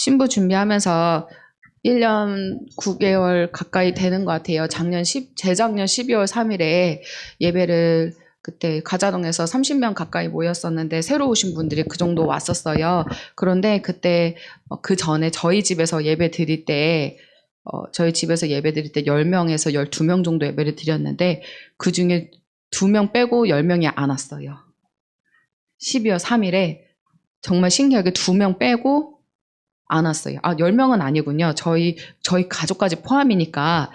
신부 준비하면서 1년 9개월 가까이 되는 것 같아요. 재작년 12월 3일에 예배를 그때 가자동에서 30명 가까이 모였었는데 새로 오신 분들이 그 정도 왔었어요. 그런데 그때 그 전에 저희 집에서 예배 드릴 때 10명에서 12명 정도 예배를 드렸는데 그중에 2명 빼고 10명이 안 왔어요. 12월 3일에 정말 신기하게 2명 빼고 안 왔어요. 10명은 아니군요. 저희 가족까지 포함이니까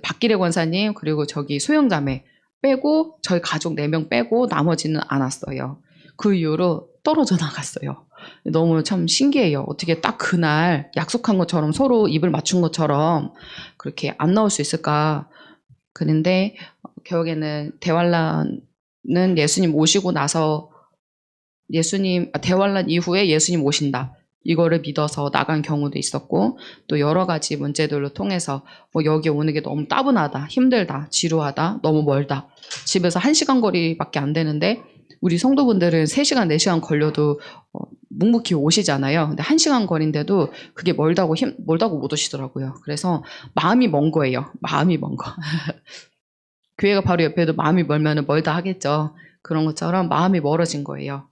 박기래 권사님 그리고 저기 소영자매 빼고 저희 가족 4명 빼고 나머지는 안 왔어요. 그 이후로 떨어져 나갔어요. 너무 참 신기해요. 어떻게 딱 그날 약속한 것처럼 서로 입을 맞춘 것처럼 그렇게 안 나올 수 있을까. 그런데 결국에는 대환란은 예수님 오시고 나서 대환란 이후에 예수님 오신다. 이거를 믿어서 나간 경우도 있었고 또 여러 가지 문제들로 통해서 여기 오는 게 너무 따분하다, 힘들다, 지루하다, 너무 멀다. 집에서 1시간 거리밖에 안 되는데 우리 성도분들은 3시간, 4시간 걸려도 묵묵히 오시잖아요. 근데 1시간 거리인데도 그게 멀다고 못 오시더라고요. 그래서 마음이 먼 거예요. 마음이 먼 거. 교회가 바로 옆에도 마음이 멀면 멀다 하겠죠. 그런 것처럼 마음이 멀어진 거예요.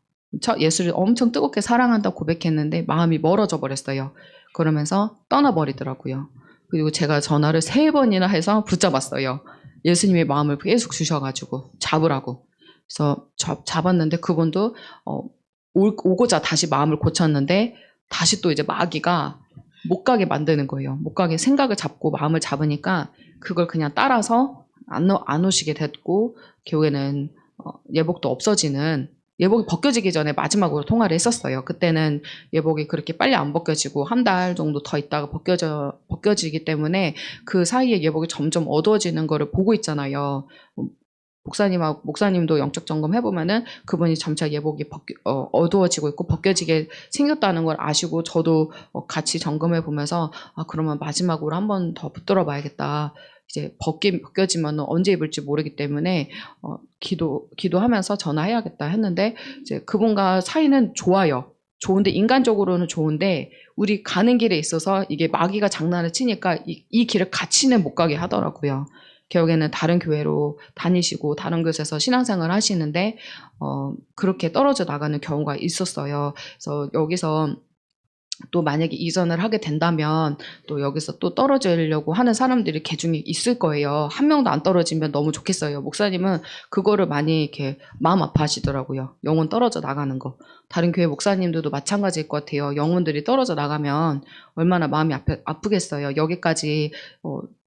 예수를 엄청 뜨겁게 사랑한다고 고백했는데 마음이 멀어져 버렸어요. 그러면서 떠나버리더라고요. 그리고 제가 전화를 3번이나 해서 붙잡았어요. 예수님의 마음을 계속 주셔가지고 잡으라고. 그래서 잡았는데 그분도 오고자 다시 마음을 고쳤는데 다시 또 이제 마귀가 못 가게 만드는 거예요. 못 가게 생각을 잡고 마음을 잡으니까 그걸 그냥 따라서 안 오시게 됐고 결국에는 예복도 없어지는, 예복이 벗겨지기 전에 마지막으로 통화를 했었어요. 그때는 예복이 그렇게 빨리 안 벗겨지고 1달 정도 더 있다가 벗겨지기 때문에 그 사이에 예복이 점점 어두워지는 거를 보고 있잖아요. 목사님도 영적 점검 해보면은 그분이 점차 예복이 어두워지고 있고 벗겨지게 생겼다는 걸 아시고 저도 같이 점검해 보면서 그러면 마지막으로 한 번 더 붙들어 봐야겠다. 이제 벗겨지면 언제 입을지 모르기 때문에 기도하면서 전화해야겠다 했는데 이제 그분과 사이는 좋아요. 좋은데 인간적으로는 좋은데 우리 가는 길에 있어서 이게 마귀가 장난을 치니까 이 길을 같이는 못 가게 하더라고요. 결국에는 다른 교회로 다니시고 다른 곳에서 신앙생활 하시는데 그렇게 떨어져 나가는 경우가 있었어요. 그래서 여기서 또 만약에 이전을 하게 된다면 또 여기서 또 떨어지려고 하는 사람들이 개중에 있을 거예요. 한 명도 안 떨어지면 너무 좋겠어요. 목사님은 그거를 많이 이렇게 마음 아파하시더라고요. 영혼 떨어져 나가는 거. 다른 교회 목사님들도 마찬가지일 것 같아요. 영혼들이 떨어져 나가면 얼마나 마음이 아프겠어요. 여기까지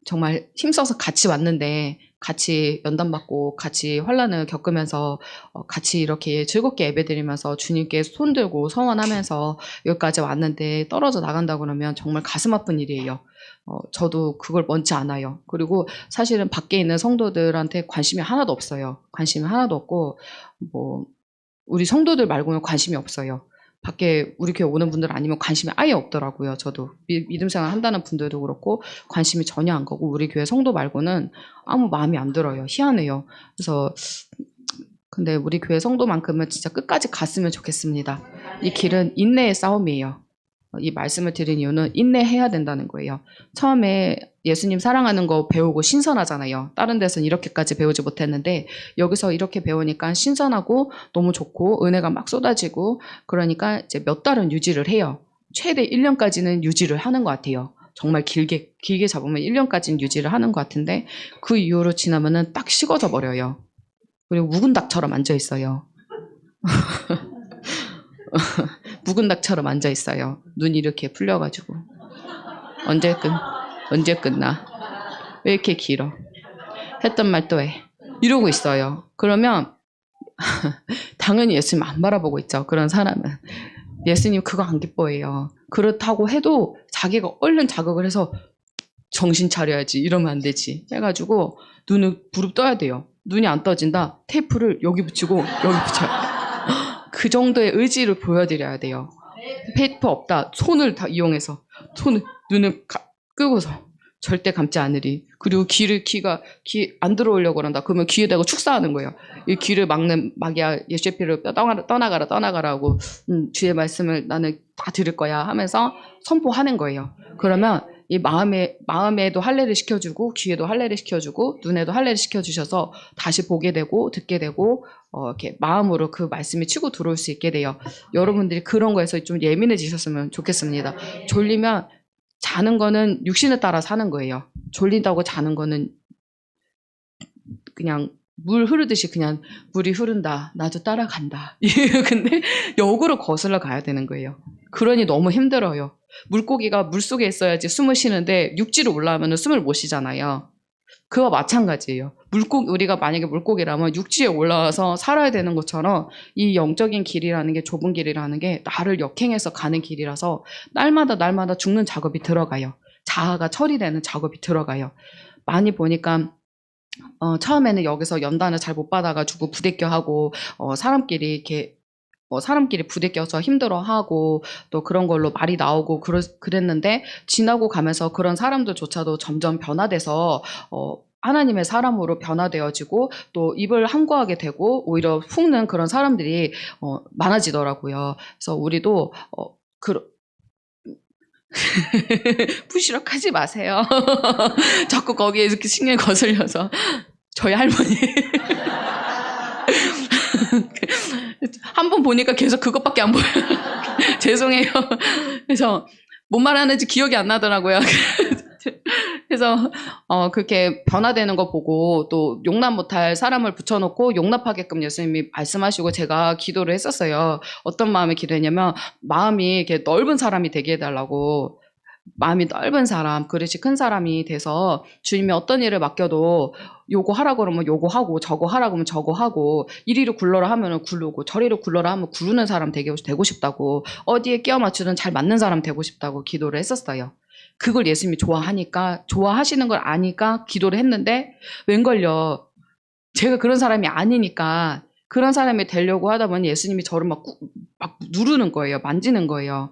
정말 힘써서 같이 왔는데 같이 연단받고 같이 환난을 겪으면서 같이 이렇게 즐겁게 예배드리면서 주님께 손들고 서원하면서 여기까지 왔는데 떨어져 나간다 그러면 정말 가슴 아픈 일이에요. 저도 그걸 원치 않아요. 그리고 사실은 밖에 있는 성도들한테 관심이 하나도 없어요. 관심이 하나도 없고 우리 성도들 말고는 관심이 없어요. 밖에 우리 교회 오는 분들 아니면 관심이 아예 없더라고요. 저도 믿음 생활 한다는 분들도 그렇고 관심이 전혀 안 가고 우리 교회 성도 말고는 아무 마음이 안 들어요. 희한해요. 그래서 근데 우리 교회 성도만큼은 진짜 끝까지 갔으면 좋겠습니다. 이 길은 인내의 싸움이에요. 이 말씀을 드린 이유는 인내해야 된다는 거예요. 처음에 예수님 사랑하는 거 배우고 신선하잖아요. 다른 데서는 이렇게까지 배우지 못했는데 여기서 이렇게 배우니까 신선하고 너무 좋고 은혜가 막 쏟아지고 그러니까 이제 몇 달은 유지를 해요. 최대 1년까지는 유지를 하는 것 같아요. 정말 길게 잡으면 1년까지는 유지를 하는 것 같은데 그 이후로 지나면은 딱 식어져 버려요. 그리고 묵은 닭처럼 앉아 있어요. 묵은 닭처럼 앉아 있어요. 눈이 이렇게 풀려가지고 언제 끝나? 왜 이렇게 길어? 했던 말 또 해. 이러고 있어요. 그러면 당연히 예수님 안 바라보고 있죠. 그런 사람은 예수님 그거 안 기뻐해요. 그렇다고 해도 자기가 얼른 자극을 해서 정신 차려야지 이러면 안 되지 해가지고 눈을 부릅떠야 돼요. 눈이 안 떠진다. 테이프를 여기 붙이고 여기 붙여요. 그 정도의 의지를 보여드려야 돼요. 페이퍼 없다. 손을 다 이용해서 눈을 끄고서 절대 감지 않으리. 그리고 귀 안 들어오려고 한다. 그러면 귀에다가 축사하는 거예요. 이 귀를 막는 마귀야 예수의 피를 떠나가라 하고 주의 말씀을 나는 다 들을 거야 하면서 선포하는 거예요. 그러면 이 마음에도 할례를 시켜주고 귀에도 할례를 시켜주고 눈에도 할례를 시켜주셔서 다시 보게 되고 듣게 되고 이렇게 마음으로 그 말씀이 치고 들어올 수 있게 돼요. 여러분들이 그런 거에서 좀 예민해지셨으면 좋겠습니다. 졸리면 자는 거는 육신에 따라 사는 거예요. 졸린다고 자는 거는 그냥 물 흐르듯이 그냥 물이 흐른다. 나도 따라간다. 근데 역으로 거슬러 가야 되는 거예요. 그러니 너무 힘들어요. 물고기가 물속에 있어야지 숨을 쉬는데 육지로 올라오면 숨을 못 쉬잖아요. 그와 마찬가지예요. 우리가 만약에 물고기라면 육지에 올라와서 살아야 되는 것처럼 이 영적인 길이라는 게 좁은 길이라는 게 나를 역행해서 가는 길이라서 날마다 죽는 작업이 들어가요. 자아가 처리되는 작업이 들어가요. 많이 보니까 처음에는 여기서 연단을 잘 못 받아가지고 부대껴 하고 사람끼리 이렇게 사람끼리 부대껴서 힘들어하고 또 그런 걸로 말이 나오고 그랬는데 지나고 가면서 그런 사람들조차도 점점 변화돼서 하나님의 사람으로 변화되어지고 또 입을 함구하게 되고 오히려 훅는 그런 사람들이 많아지더라고요. 그래서 우리도 부시럭 하지 마세요. 자꾸 거기에 이렇게 신경 거슬려서 저희 할머니 한 번 보니까 계속 그것밖에 안 보여요. 죄송해요. 그래서 뭔 말하는지 기억이 안 나더라고요. 그래서 그렇게 변화되는 거 보고 또 용납 못할 사람을 붙여놓고 용납하게끔 예수님이 말씀하시고 제가 기도를 했었어요. 어떤 마음에 기도했냐면 마음이 이렇게 넓은 사람이 되게 해달라고. 마음이 넓은 사람, 그릇이 큰 사람이 돼서 주님이 어떤 일을 맡겨도 요거 하라고 그러면 요거 하고 저거 하라고 하면 저거 하고 이리로 굴러라 하면 굴르고 저리로 굴러라 하면 구르는 사람 되고 싶다고 어디에 끼워 맞추든 잘 맞는 사람 되고 싶다고 기도를 했었어요. 그걸 예수님이 좋아하시는 걸 아니까 기도를 했는데 웬걸요. 제가 그런 사람이 아니니까 그런 사람이 되려고 하다 보니 예수님이 저를 막 누르는 거예요. 만지는 거예요.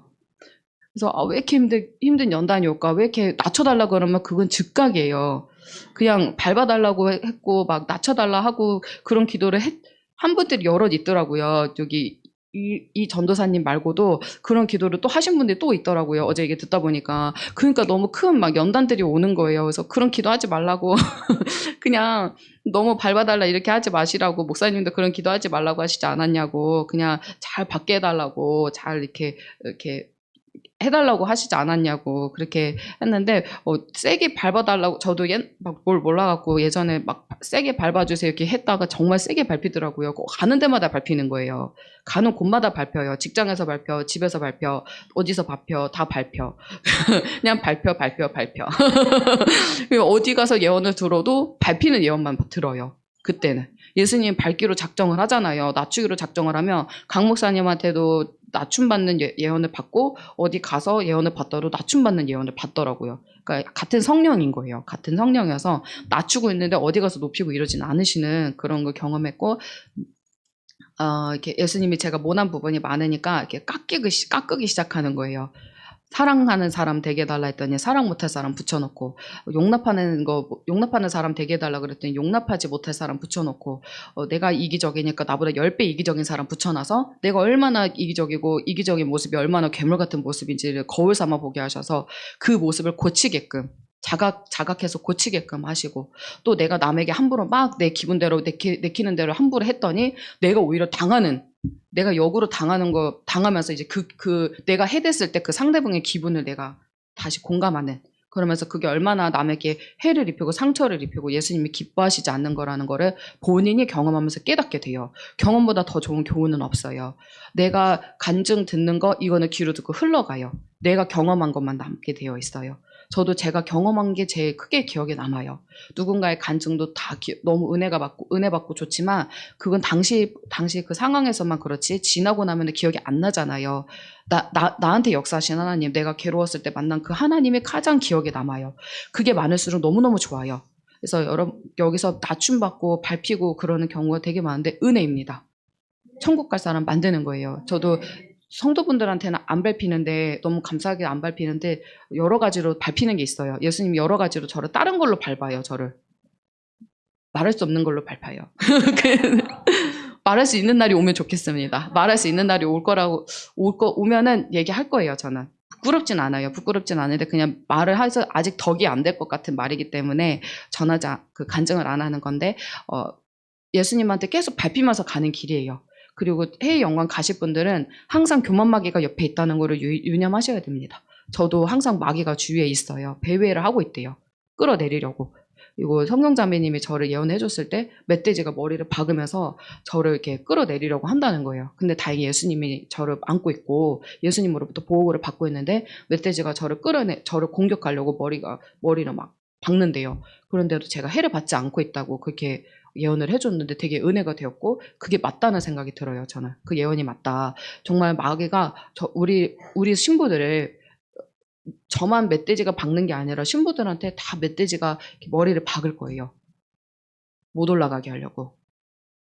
그래서 왜 이렇게 힘든 연단이 올까? 왜 이렇게 낮춰달라고 그러면 그건 즉각이에요. 그냥 밟아달라고 했고 막 낮춰달라 하고 그런 기도를 한 분들이 여럿 있더라고요. 여기 이 전도사님 말고도 그런 기도를 또 하신 분들이 또 있더라고요. 어제 이게 듣다 보니까. 그러니까 너무 큰 막 연단들이 오는 거예요. 그래서 그런 기도 하지 말라고. 그냥 너무 밟아달라 이렇게 하지 마시라고 목사님도 그런 기도 하지 말라고 하시지 않았냐고. 그냥 잘 받게 해달라고 잘 이렇게 해달라고 하시지 않았냐고 그렇게 했는데 세게 밟아달라고 저도 막 뭘 몰라갖고 예전에 막 세게 밟아주세요 이렇게 했다가 정말 세게 밟히더라고요. 가는 데마다 밟히는 거예요. 가는 곳마다 밟혀요. 직장에서 밟혀, 집에서 밟혀, 어디서 밟혀, 다 밟혀. 그냥 밟혀. 어디 가서 예언을 들어도 밟히는 예언만 들어요. 그때는 예수님 밟기로 작정을 하잖아요. 낮추기로 작정을 하면 강 목사님한테도 낮춤받는 예언을 받고 어디 가서 예언을 받더라도 낮춤받는 예언을 받더라고요. 그러니까 같은 성령인 거예요. 같은 성령이어서 낮추고 있는데 어디 가서 높이고 이러진 않으시는 그런 걸 경험했고 이렇게 예수님이 제가 모난 부분이 많으니까 이렇게 깎기 시작하는 거예요. 사랑하는 사람 되게 해달라 했더니 사랑 못할 사람 붙여놓고 용납하는 사람 되게 해달라 그랬더니 용납하지 못할 사람 붙여놓고 내가 이기적이니까 나보다 10배 이기적인 사람 붙여놔서 내가 얼마나 이기적이고 이기적인 모습이 얼마나 괴물 같은 모습인지를 거울 삼아 보게 하셔서 그 모습을 고치게끔 자각해서 고치게끔 하시고 또 내가 남에게 함부로 막 내 기분대로 내키는 대로 함부로 했더니 내가 오히려 내가 역으로 당하면서 이제 내가 해댔을 때 그 상대방의 기분을 내가 다시 공감하는 그러면서 그게 얼마나 남에게 해를 입히고 상처를 입히고 예수님이 기뻐하시지 않는 거라는 거를 본인이 경험하면서 깨닫게 돼요. 경험보다 더 좋은 교훈은 없어요. 내가 간증 듣는 거 이거는 귀로 듣고 흘러가요. 내가 경험한 것만 남게 되어 있어요. 저도 제가 경험한 게 제일 크게 기억에 남아요. 누군가의 간증도 다 너무 은혜 받고 좋지만 그건 당시 그 상황에서만 그렇지 지나고 나면 기억이 안 나잖아요. 나한테 역사하신 하나님, 내가 괴로웠을 때 만난 그 하나님이 가장 기억에 남아요. 그게 많을수록 너무너무 좋아요. 그래서 여러분 여기서 낮춤받고 밟히고 그러는 경우가 되게 많은데 은혜입니다. 천국 갈 사람 만드는 거예요. 저도 성도분들한테는 안 밟히는데 너무 감사하게 안 밟히는데 여러 가지로 밟히는 게 있어요. 예수님이 여러 가지로 저를 다른 걸로 밟아요. 저를 말할 수 없는 걸로 밟아요. 말할 수 있는 날이 오면 좋겠습니다. 말할 수 있는 날이 오면은 얘기할 거예요, 저는. 부끄럽진 않아요. 부끄럽진 않은데 그냥 말을 해서 아직 덕이 안 될 것 같은 말이기 때문에 전하지, 간증을 안 하는 건데, 예수님한테 계속 밟히면서 가는 길이에요. 그리고 해외 영광 가실 분들은 항상 교만 마귀가 옆에 있다는 거를 유념하셔야 됩니다. 저도 항상 마귀가 주위에 있어요. 배회를 하고 있대요. 끌어내리려고. 그리고 성경자매님이 저를 예언해 줬을 때 멧돼지가 머리를 박으면서 저를 이렇게 끌어내리려고 한다는 거예요. 근데 다행히 예수님이 저를 안고 있고 예수님으로부터 보호를 받고 있는데 멧돼지가 저를 공격하려고 머리를 막 박는데요. 그런데도 제가 해를 받지 않고 있다고 그렇게 예언을 해줬는데 되게 은혜가 되었고 그게 맞다는 생각이 들어요. 저는 그 예언이 맞다. 정말 마귀가 우리 신부들을 저만 멧돼지가 박는 게 아니라 신부들한테 다 멧돼지가 머리를 박을 거예요. 못 올라가게 하려고.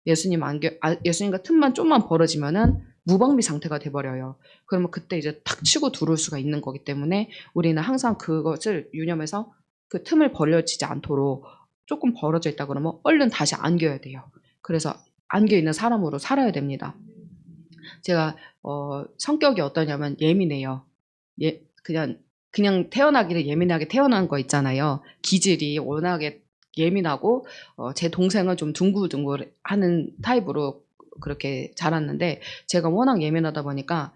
예수님과 틈만 좀만 벌어지면은 무방비 상태가 돼버려요. 그러면 그때 이제 탁 치고 들어올 수가 있는 거기 때문에 우리는 항상 그것을 유념해서 그 틈을 벌려지지 않도록 조금 벌어져 있다 그러면 얼른 다시 안겨야 돼요. 그래서 안겨 있는 사람으로 살아야 됩니다. 제가 성격이 어떠냐면 예민해요. 그냥 태어나기를 예민하게 태어난 거 있잖아요. 기질이 워낙에 예민하고 제 동생은 좀 둥글둥글하는 타입으로 그렇게 자랐는데 제가 워낙 예민하다 보니까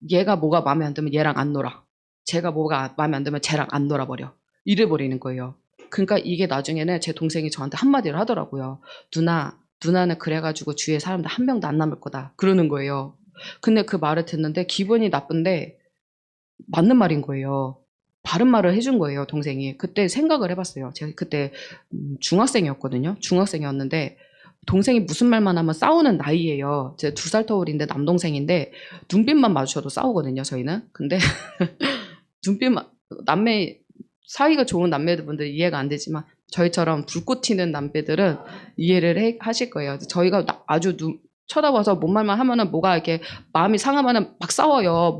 얘가 뭐가 마음에 안 들면 얘랑 안 놀아. 제가 뭐가 마음에 안 들면 쟤랑 안 놀아버려. 이래버리는 거예요. 그러니까 이게 나중에는 제 동생이 저한테 한마디를 하더라고요. 누나는 그래가지고 주위에 사람들 한 명도 안 남을 거다. 그러는 거예요. 근데 그 말을 듣는데 기분이 나쁜데 맞는 말인 거예요. 바른 말을 해준 거예요, 동생이. 그때 생각을 해봤어요. 제가 그때 중학생이었거든요. 중학생이었는데 동생이 무슨 말만 하면 싸우는 나이예요. 제 2살 터울인데 남동생인데 눈빛만 마주쳐도 싸우거든요, 저희는. 근데 남매 사이가 좋은 남매분들 이해가 안 되지만 저희처럼 불꽃 튀는 남매들은 이해를 하실 거예요. 저희가 아주 쳐다봐서 뭔 말만 하면은 뭐가 이렇게 마음이 상하면은 막 싸워요.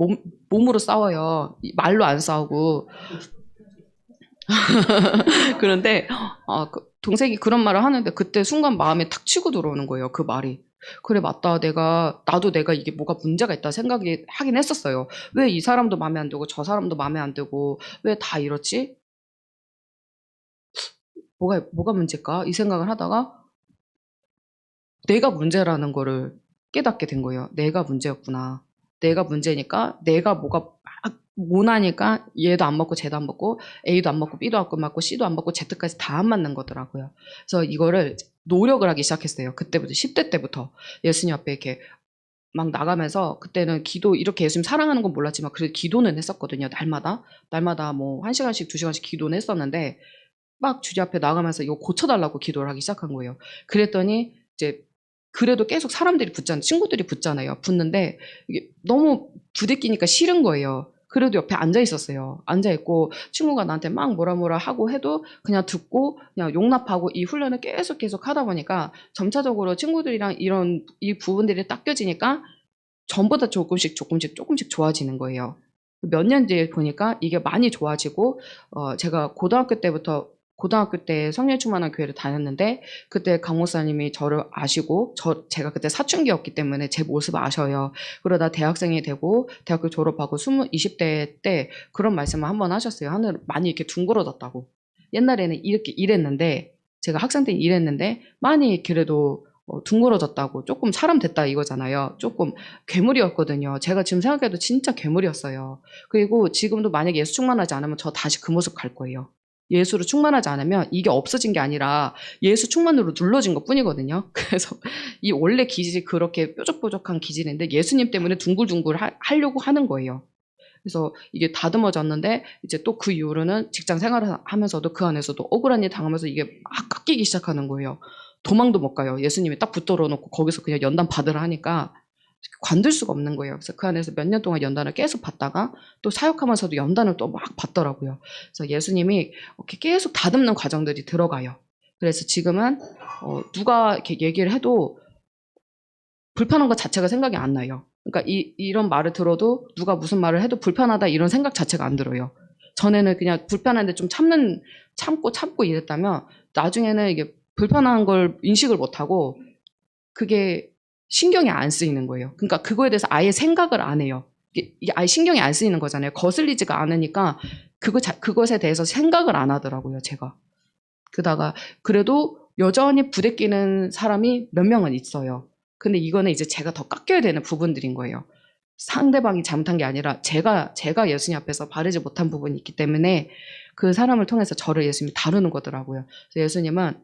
몸으로 싸워요. 말로 안 싸우고. 그런데 동생이 그런 말을 하는데 그때 순간 마음에 탁 치고 들어오는 거예요. 그 말이. 그래 맞다. 나도 내가 이게 뭐가 문제가 있다 생각이 하긴 했었어요. 왜 이 사람도 마음에 안 들고 저 사람도 마음에 안 들고 왜 다 이렇지? 뭐가 문제일까? 이 생각을 하다가 내가 문제라는 거를 깨닫게 된 거예요. 내가 문제였구나. 내가 문제니까 내가 뭐가 막 모나니까 얘도 안 먹고 쟤도 안 먹고 A도 안 먹고 B도 안 먹고 C도 안 먹고 Z까지 다 안 맞는 거더라고요. 그래서 이거를 노력을 하기 시작했어요. 그때부터 10대 때부터 예수님 앞에 이렇게 막 나가면서 그때는 기도 이렇게 예수님 사랑하는 건 몰랐지만 그래도 기도는 했었거든요. 날마다 뭐 1시간씩 2시간씩 기도는 했었는데 막 주님 앞에 나가면서 이거 고쳐달라고 기도를 하기 시작한 거예요. 그랬더니 이제 그래도 계속 사람들이 친구들이 붙잖아요. 붙는데 이게 너무 부대끼니까 싫은 거예요. 그래도 옆에 앉아 있었어요. 앉아 있고 친구가 나한테 막 뭐라 하고 해도 그냥 듣고 그냥 용납하고 이 훈련을 계속 하다 보니까 점차적으로 친구들이랑 이 부분들이 닦여지니까 전보다 조금씩 좋아지는 거예요. 몇 년 뒤에 보니까 이게 많이 좋아지고 제가 고등학교 때 성령 충만한 교회를 다녔는데 그때 강 목사님이 저를 아시고 제가 그때 사춘기였기 때문에 제 모습을 아셔요. 그러다 대학생이 되고 대학교 졸업하고 20대 때 그런 말씀을 한번 하셨어요. 하늘 많이 이렇게 둥그러졌다고. 옛날에는 이렇게 일했는데 제가 학생 때 일했는데 많이 그래도 둥그러졌다고 조금 사람 됐다 이거잖아요. 조금 괴물이었거든요. 제가 지금 생각해도 진짜 괴물이었어요. 그리고 지금도 만약에 예수 충만하지 않으면 저 다시 그 모습 갈 거예요. 예수로 충만하지 않으면 이게 없어진 게 아니라 예수 충만으로 눌러진 것 뿐이거든요. 그래서 이 원래 기질이 그렇게 뾰족뾰족한 기질인데 예수님 때문에 둥글둥글 하려고 하는 거예요. 그래서 이게 다듬어졌는데 이제 또 그 이후로는 직장 생활을 하면서도 그 안에서도 억울한 일 당하면서 이게 막 깎이기 시작하는 거예요. 도망도 못 가요. 예수님이 딱 붙들어 놓고 거기서 그냥 연단 받으라 하니까 관둘 수가 없는 거예요. 그래서 그 안에서 몇 년 동안 연단을 계속 받다가 또 사역하면서도 연단을 또 막 받더라고요. 그래서 예수님이 이렇게 계속 다듬는 과정들이 들어가요. 그래서 지금은 누가 이렇게 얘기를 해도 불편한 것 자체가 생각이 안 나요. 그러니까 이런 말을 들어도 누가 무슨 말을 해도 불편하다 이런 생각 자체가 안 들어요. 전에는 그냥 불편한데 좀 참고 이랬다면 나중에는 이게 불편한 걸 인식을 못하고 그게 신경이 안 쓰이는 거예요. 그러니까 그거에 대해서 아예 생각을 안 해요. 이게 아예 신경이 안 쓰이는 거잖아요. 거슬리지가 않으니까 그것에 대해서 생각을 안 하더라고요, 제가. 그러다가 그래도 여전히 부대끼는 사람이 몇 명은 있어요. 근데 이거는 이제 제가 더 깎여야 되는 부분들인 거예요. 상대방이 잘못한 게 아니라 제가 예수님 앞에서 바르지 못한 부분이 있기 때문에 그 사람을 통해서 저를 예수님이 다루는 거더라고요. 그래서 예수님은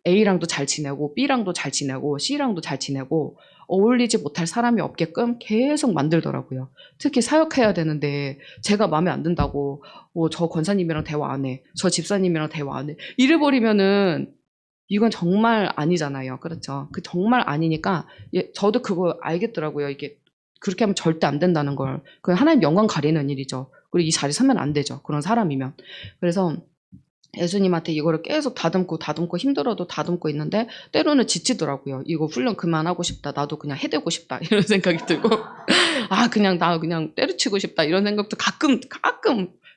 A랑도 잘 지내고 B랑도 잘 지내고 C랑도 잘 지내고 어울리지 못할 사람이 없게끔 계속 만들더라고요. 특히 사역해야 되는데 제가 마음에 안 든다고 저 권사님이랑 대화 안 해. 저 집사님이랑 대화 안 해. 이래버리면은 이건 정말 아니잖아요. 그렇죠. 그 정말 아니니까 저도 그거 알겠더라고요. 이게 그렇게 하면 절대 안 된다는 걸. 그건 하나님 영광 가리는 일이죠. 그리고 이 자리에 서면 안 되죠. 그런 사람이면. 그래서 예수님한테 이거를 계속 다듬고 힘들어도 다듬고 있는데 때로는 지치더라고요. 이거 훈련 그만하고 싶다. 나도 그냥 해대고 싶다. 이런 생각이 들고 나 그냥 때려치고 싶다. 이런 생각도 가끔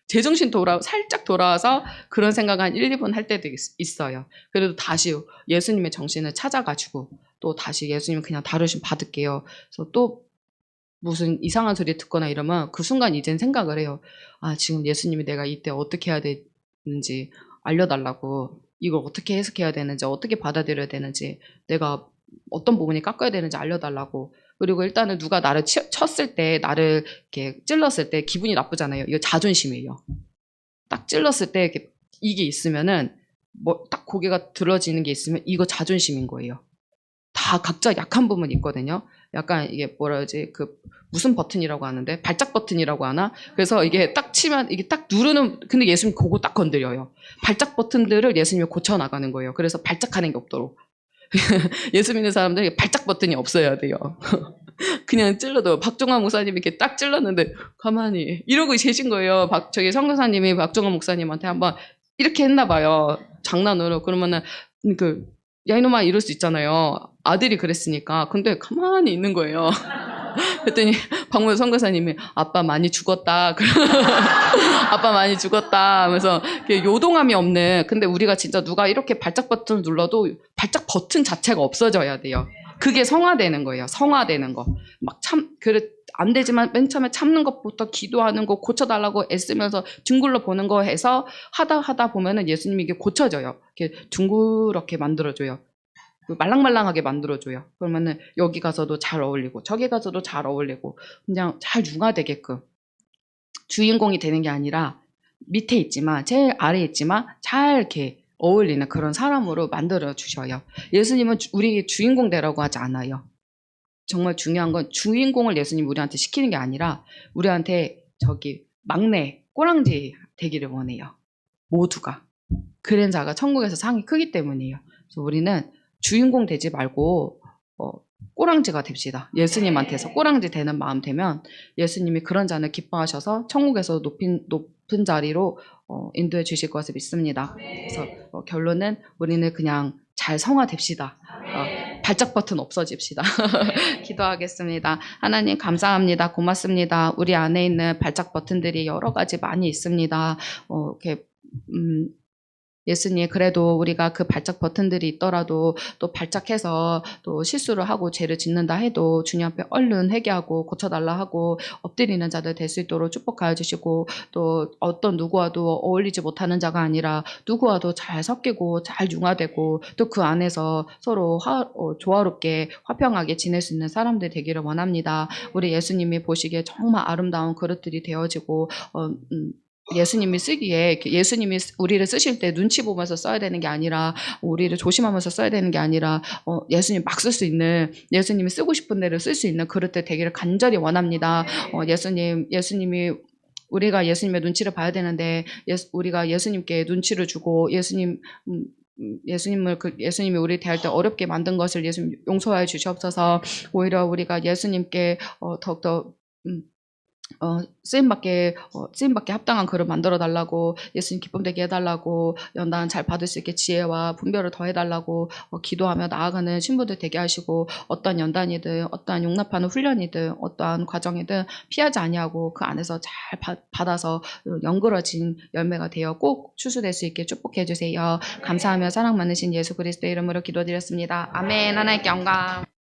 제정신 살짝 돌아와서 그런 생각 한 1, 2분 할 때도 있어요. 그래도 다시 예수님의 정신을 찾아가지고 또 다시 예수님 그냥 다루심 받을게요. 그래서 또 무슨 이상한 소리 듣거나 이러면 그 순간 이젠 생각을 해요. 지금 예수님이 내가 이때 어떻게 해야 되는지 알려달라고, 이걸 어떻게 해석해야 되는지, 어떻게 받아들여야 되는지, 내가 어떤 부분이 깎아야 되는지 알려달라고. 그리고 일단은 누가 나를 쳤을 때, 나를 이렇게 찔렀을 때 기분이 나쁘잖아요. 이거 자존심이에요. 딱 찔렀을 때 이게 있으면은 딱 고개가 들어지는 게 있으면 이거 자존심인 거예요. 다 각자 약한 부분이 있거든요. 약간 이게 뭐라 그러지? 무슨 버튼이라고 하는데? 발작 버튼이라고 하나? 그래서 이게 딱 치면 이게 딱 누르는, 근데 예수님 그거 딱 건드려요. 발작 버튼들을 예수님이 고쳐 나가는 거예요. 그래서 발작하는 게 없도록. 예수 믿는 사람들이 발작 버튼이 없어야 돼요. 그냥 찔러도 박종환 목사님이 이렇게 딱 찔렀는데 가만히 이러고 계신 거예요. 저기 선교사님이 박종환 목사님한테 한번 이렇게 했나 봐요. 장난으로. 그러면은 야 이놈아 이럴 수 있잖아요. 아들이 그랬으니까. 근데 가만히 있는 거예요. 그랬더니 박문호 선교사님이 아빠 많이 죽었다. 아빠 많이 죽었다 하면서 요동함이 없는, 근데 우리가 진짜 누가 이렇게 발작 버튼을 눌러도 발작 버튼 자체가 없어져야 돼요. 그게 성화되는 거예요. 성화되는 거. 안 되지만 맨 처음에 참는 것부터 기도하는 거, 고쳐달라고 애쓰면서 둥글러 보는 거 해서 하다 보면은 예수님이 이게 고쳐져요. 이렇게 둥그렇게 만들어줘요. 말랑말랑하게 만들어줘요. 그러면은 여기 가서도 잘 어울리고 저기 가서도 잘 어울리고 그냥 잘 융화되게끔, 주인공이 되는 게 아니라 밑에 있지만 제일 아래에 있지만 잘 이렇게 어울리는 그런 사람으로 만들어 주셔요. 예수님은 우리 주인공 되라고 하지 않아요. 정말 중요한 건 주인공을 예수님 우리한테 시키는 게 아니라 우리한테 막내 꼬랑지 되기를 원해요. 모두가. 그런 자가 천국에서 상이 크기 때문이에요. 그래서 우리는 주인공 되지 말고 꼬랑지가 됩시다. 예수님한테서 꼬랑지 되는 마음 되면 예수님이 그런 자는 기뻐하셔서 천국에서 높은 자리로 인도해 주실 것을 믿습니다. 그래서 결론은 우리는 그냥 잘 성화됩시다. 발작 버튼 없어집시다. 기도하겠습니다. 하나님 감사합니다. 고맙습니다. 우리 안에 있는 발작 버튼들이 여러 가지 많이 있습니다. 예수님, 그래도 우리가 그 발작 버튼들이 있더라도 또 발작해서 또 실수를 하고 죄를 짓는다 해도 주님 앞에 얼른 회개하고 고쳐달라 하고 엎드리는 자들 될 수 있도록 축복하여 주시고, 또 어떤 누구와도 어울리지 못하는 자가 아니라 누구와도 잘 섞이고 잘 융화되고 또 그 안에서 서로 조화롭게 화평하게 지낼 수 있는 사람들 되기를 원합니다. 우리 예수님이 보시기에 정말 아름다운 그릇들이 되어지고 예수님이 쓰기에, 예수님이 우리를 쓰실 때 눈치 보면서 써야 되는 게 아니라, 우리를 조심하면서 써야 되는 게 아니라 예수님 막 쓸 수 있는, 예수님이 쓰고 싶은 대로 쓸 수 있는 그릇들 되기를 간절히 원합니다. 예수님이 우리가 예수님의 눈치를 봐야 되는데 우리가 예수님께 눈치를 주고 예수님이 우리 대할 때 어렵게 만든 것을 예수님 용서하여 주시옵소서. 오히려 우리가 예수님께 더욱더 쓰임받게 합당한 그릇 만들어 달라고, 예수님 기쁨되게 해달라고, 연단 잘 받을 수 있게 지혜와 분별을 더해달라고 기도하며 나아가는 신부들 되게 하시고, 어떠한 연단이든 어떠한 용납하는 훈련이든 어떠한 과정이든 피하지 아니하고 그 안에서 잘 받아서 연그러진 열매가 되어 꼭 추수될 수 있게 축복해 주세요. 감사하며 사랑 많으신 예수 그리스도의 이름으로 기도드렸습니다. 아멘. 하나님께 영광.